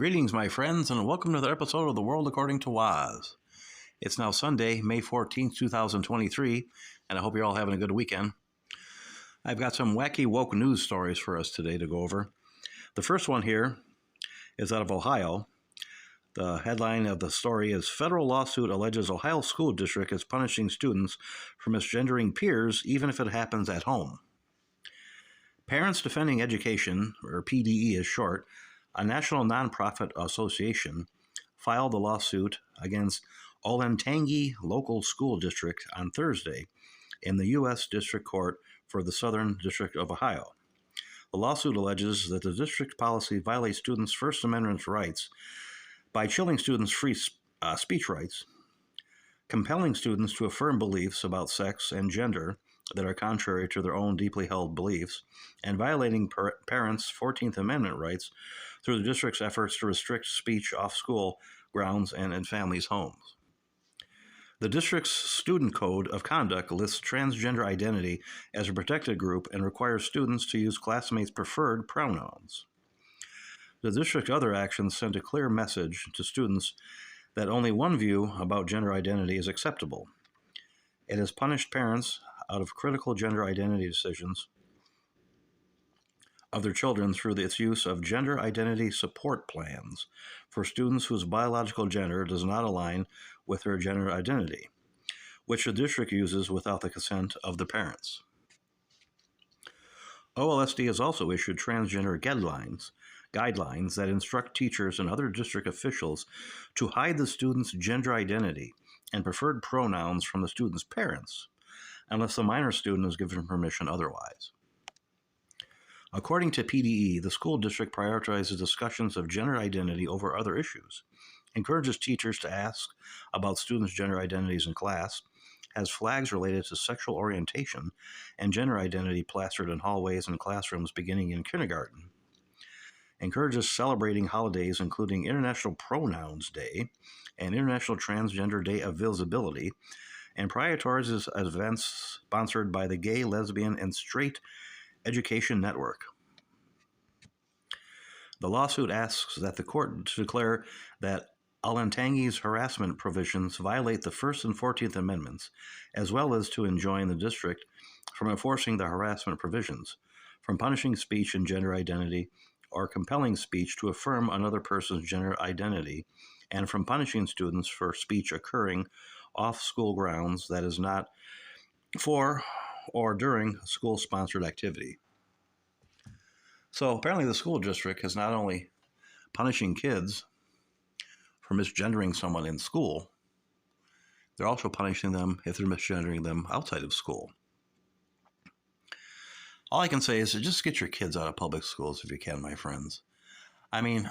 Greetings, my friends, and welcome to another episode of The World According to Waz. It's now Sunday, May 14th, 2023, and I hope you're all having a good weekend. I've got some wacky woke news stories for us today to go over. The first one here is out of Ohio. The headline of the story is Federal Lawsuit Alleges Ohio School District is Punishing Students for Misgendering Peers even if it happens at home. Parents Defending Education, or PDE is short, a national nonprofit association, filed a lawsuit against Olentangy Local School District on Thursday in the U.S. District Court for the Southern District of Ohio. The lawsuit alleges that the district policy violates students' First Amendment rights by chilling students' free speech rights, compelling students to affirm beliefs about sex and gender that are contrary to their own deeply held beliefs, and violating parents' 14th Amendment rights through the district's efforts to restrict speech off school grounds and in families' homes. The district's student code of conduct lists transgender identity as a protected group and requires students to use classmates' preferred pronouns. The district's other actions send a clear message to students that only one view about gender identity is acceptable. It has punished parents out of critical gender identity decisions of their children through its use of gender identity support plans for students whose biological gender does not align with their gender identity, which the district uses without the consent of the parents. OLSD has also issued transgender guidelines that instruct teachers and other district officials to hide the student's gender identity and preferred pronouns from the student's parents, unless the minor student is given permission otherwise. According to PDE, the school district prioritizes discussions of gender identity over other issues, encourages teachers to ask about students' gender identities in class, has flags related to sexual orientation and gender identity plastered in hallways and classrooms beginning in kindergarten, encourages celebrating holidays including International Pronouns Day and International Transgender Day of Visibility, and prioritizes events sponsored by the Gay, Lesbian, and Straight Education Network. The lawsuit asks that the court declare that Olentangy's harassment provisions violate the First and 14th Amendments, as well as to enjoin the district from enforcing the harassment provisions, from punishing speech and gender identity, or compelling speech to affirm another person's gender identity, and from punishing students for speech occurring off school grounds that is not for or during school-sponsored activity. So apparently the school district is not only punishing kids for misgendering someone in school, they're also punishing them if they're misgendering them outside of school. All I can say is to just get your kids out of public schools if you can, my friends. I mean,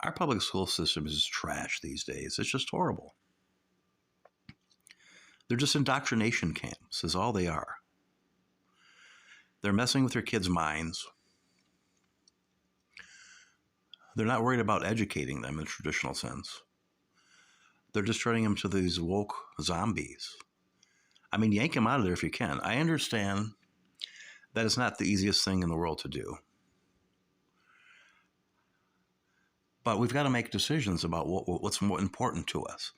our public school system is trash these days. It's just horrible. They're just indoctrination camps, is all they are. They're messing with your kids' minds. They're not worried about educating them in a traditional sense. They're just turning them to these woke zombies. I mean, yank them out of there if you can. I understand that it's not the easiest thing in the world to do. But we've got to make decisions about what's more important to us.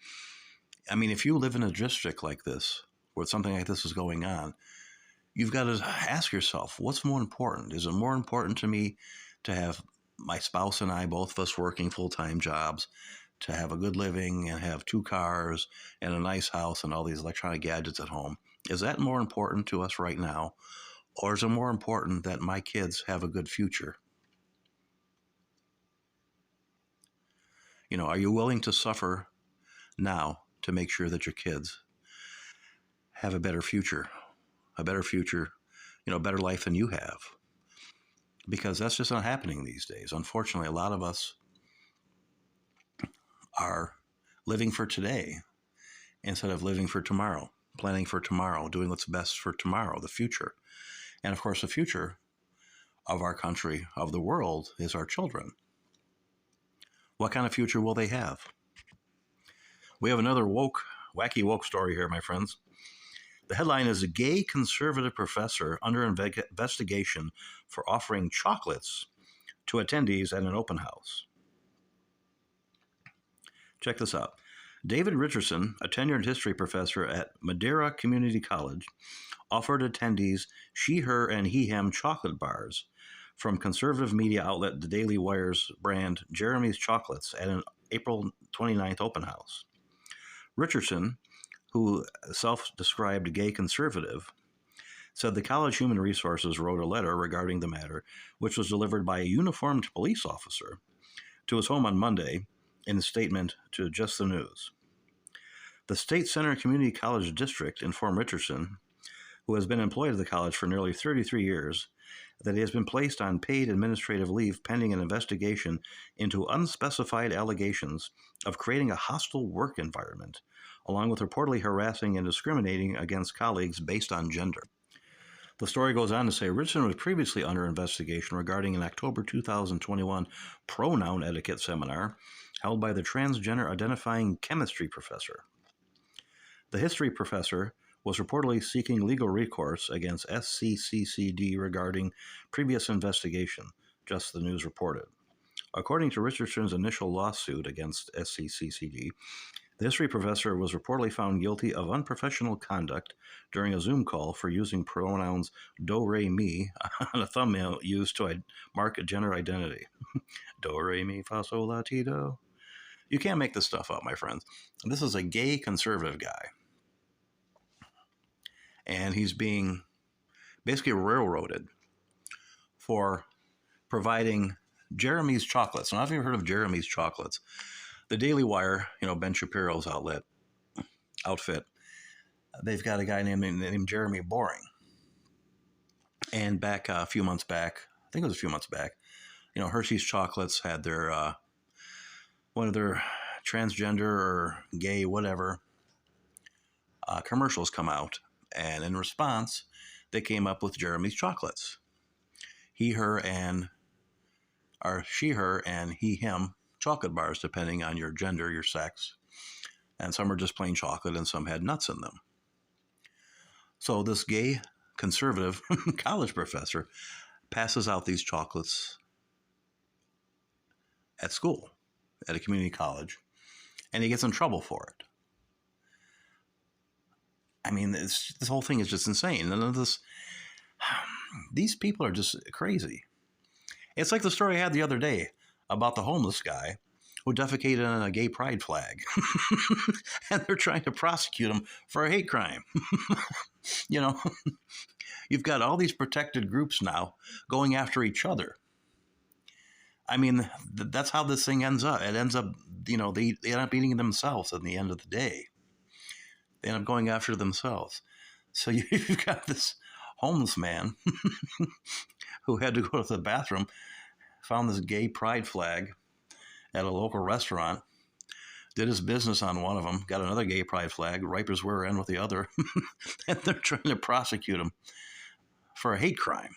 I mean, if you live in a district like this, where something like this is going on, you've got to ask yourself, what's more important? Is it more important to me to have my spouse and I, both of us working full-time jobs, to have a good living and have 2 cars and a nice house and all these electronic gadgets at home? Is that more important to us right now? Or is it more important that my kids have a good future? You know, are you willing to suffer now to make sure that your kids have a better future, a better life than you have? Because that's just not happening these days. Unfortunately, a lot of us are living for today instead of living for tomorrow, planning for tomorrow, doing what's best for tomorrow, the future. And of course, the future of our country, of the world, is our children. What kind of future will they have? We have another wacky woke story here, my friends. The headline is a gay conservative professor under investigation for offering chocolates to attendees at an open house. Check this out. David Richardson, a tenured history professor at Madeira Community College, offered attendees she, her, and he, him chocolate bars from conservative media outlet The Daily Wire's brand Jeremy's Chocolates at an April 29th open house. Richardson, who self-described gay conservative, said the college human resources wrote a letter regarding the matter, which was delivered by a uniformed police officer to his home on Monday in a statement to Just the News. The State Center Community College District informed Richardson, who has been employed at the college for nearly 33 years, that he has been placed on paid administrative leave pending an investigation into unspecified allegations of creating a hostile work environment, along with reportedly harassing and discriminating against colleagues based on gender. The story goes on to say Richardson was previously under investigation regarding an October 2021 pronoun etiquette seminar held by the transgender identifying chemistry professor. The history professor was reportedly seeking legal recourse against SCCCD regarding previous investigation, Just the News reported. According to Richardson's initial lawsuit against SCCCD, the history professor was reportedly found guilty of unprofessional conduct during a Zoom call for using pronouns do, re, mi on a thumbnail used to mark a gender identity. Do, re, mi, fa, sol, la, ti, do. You can't make this stuff up, my friends. This is a gay conservative guy. And he's being basically railroaded for providing Jeremy's Chocolates. And I've never heard of Jeremy's Chocolates. The Daily Wire, Ben Shapiro's outfit, they've got a guy named Jeremy Boring. And back a few months back, I think it was a few months back, Hershey's Chocolates had their one of their transgender or gay whatever commercials come out. And in response, they came up with Jeremy's Chocolates. He, her, and she, her, and he, him chocolate bars, depending on your gender, your sex. And some are just plain chocolate and some had nuts in them. So this gay conservative college professor passes out these chocolates at school, at a community college, and he gets in trouble for it. I mean, this whole thing is just insane. These people are just crazy. It's like the story I had the other day about the homeless guy who defecated on a gay pride flag. And they're trying to prosecute him for a hate crime. You've got all these protected groups now going after each other. I mean, that's how this thing ends up. It ends up, they end up eating themselves at the end of the day. They end up going after themselves. So you've got this homeless man who had to go to the bathroom, found this gay pride flag at a local restaurant, did his business on one of them, got another gay pride flag, wiped his rear end with the other, and they're trying to prosecute him for a hate crime.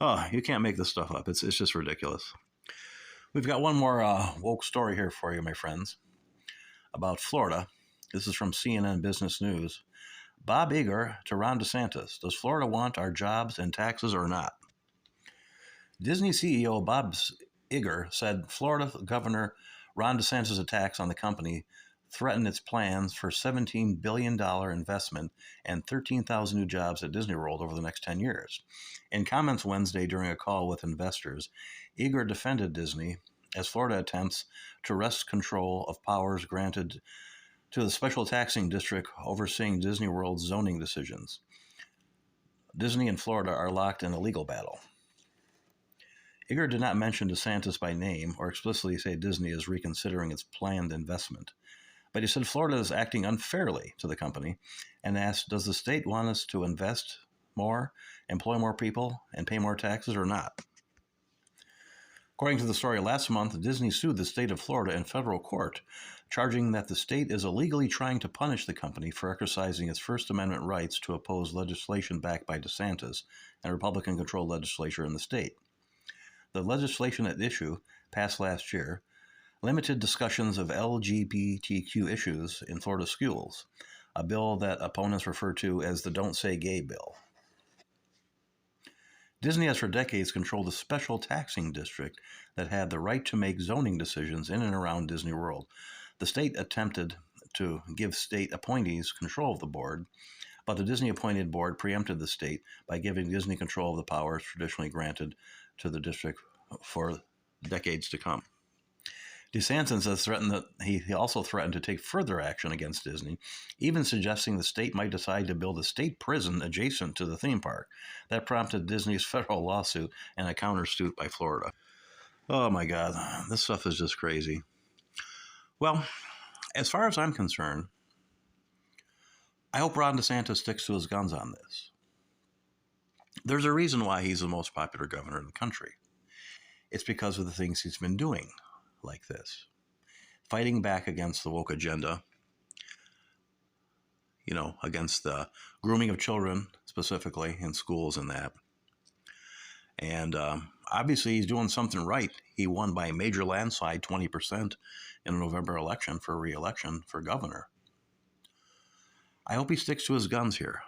Oh, you can't make this stuff up. It's just ridiculous. We've got one more woke story here for you, my friends, about Florida. This is from CNN Business News. Bob Iger to Ron DeSantis. Does Florida want our jobs and taxes or not? Disney CEO Bob Iger said Florida Governor Ron DeSantis' attacks on the company threaten its plans for $17 billion investment and 13,000 new jobs at Disney World over the next 10 years. In comments Wednesday during a call with investors, Iger defended Disney as Florida attempts to wrest control of powers granted to the special taxing district overseeing Disney World's zoning decisions. Disney and Florida are locked in a legal battle. Iger did not mention DeSantis by name or explicitly say Disney is reconsidering its planned investment, but he said Florida is acting unfairly to the company and asked, does the state want us to invest more, employ more people, and pay more taxes or not? According to the story, last month, Disney sued the state of Florida in federal court, charging that the state is illegally trying to punish the company for exercising its First Amendment rights to oppose legislation backed by DeSantis and Republican-controlled legislature in the state. The legislation at issue, passed last year, limited discussions of LGBTQ issues in Florida schools, a bill that opponents refer to as the Don't Say Gay bill. Disney has for decades controlled a special taxing district that had the right to make zoning decisions in and around Disney World, The state attempted to give state appointees control of the board, but the Disney-appointed board preempted the state by giving Disney control of the powers traditionally granted to the district for decades to come. DeSantis has threatened that he also threatened to take further action against Disney, even suggesting the state might decide to build a state prison adjacent to the theme park. That prompted Disney's federal lawsuit and a countersuit by Florida. Oh my God, this stuff is just crazy. Well, as far as I'm concerned, I hope Ron DeSantis sticks to his guns on this. There's a reason why he's the most popular governor in the country. It's because of the things he's been doing, like this. Fighting back against the woke agenda, against the grooming of children, specifically in schools and that. And obviously he's doing something right. He won by a major landslide, 20%, in a November election for re-election for governor. I hope he sticks to his guns here.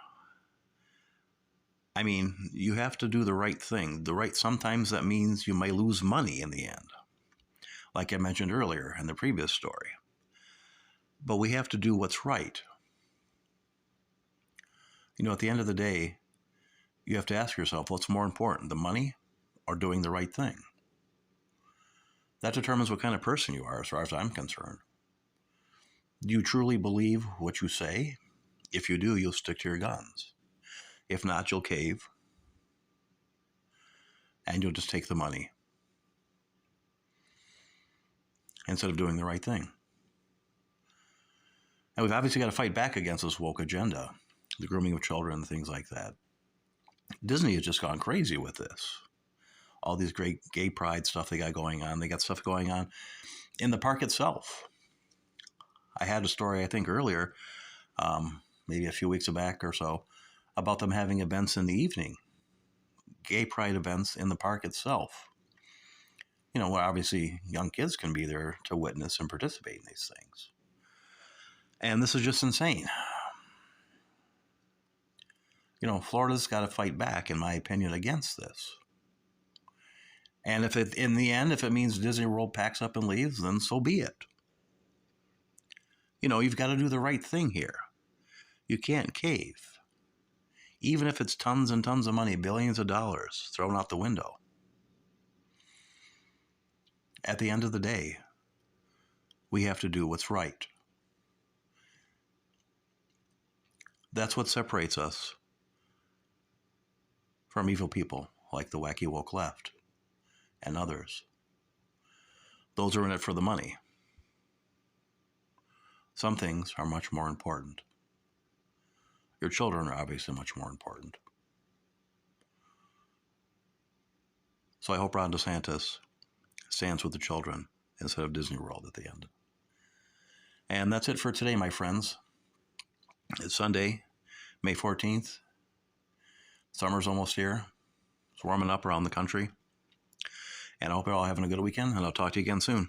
I mean, you have to do the right thing. Sometimes that means you may lose money in the end, like I mentioned earlier in the previous story. But we have to do what's right. At the end of the day, you have to ask yourself, what's more important, the money or doing the right thing? That determines what kind of person you are, as far as I'm concerned. Do you truly believe what you say? If you do, you'll stick to your guns. If not, you'll cave. And you'll just take the money instead of doing the right thing. And we've obviously got to fight back against this woke agenda, the grooming of children and things like that. Disney has just gone crazy with this. All these great gay pride stuff they got going on. They got stuff going on in the park itself. I had a story, I think, earlier, maybe a few weeks back or so, about them having events in the evening, gay pride events in the park itself. Where obviously young kids can be there to witness and participate in these things. And this is just insane. Florida's got to fight back, in my opinion, against this. And in the end, if it means Disney World packs up and leaves, then so be it. You've got to do the right thing here. You can't cave. Even if it's tons and tons of money, billions of dollars thrown out the window. At the end of the day, we have to do what's right. That's what separates us from evil people like the wacky woke left and others. Those are in it for the money. Some things are much more important. Your children are obviously much more important. So I hope Ron DeSantis stands with the children instead of Disney World at the end. And that's it for today, my friends. It's Sunday, May 14th. Summer's almost here. It's warming up around the country. And I hope you're all having a good weekend, and I'll talk to you again soon.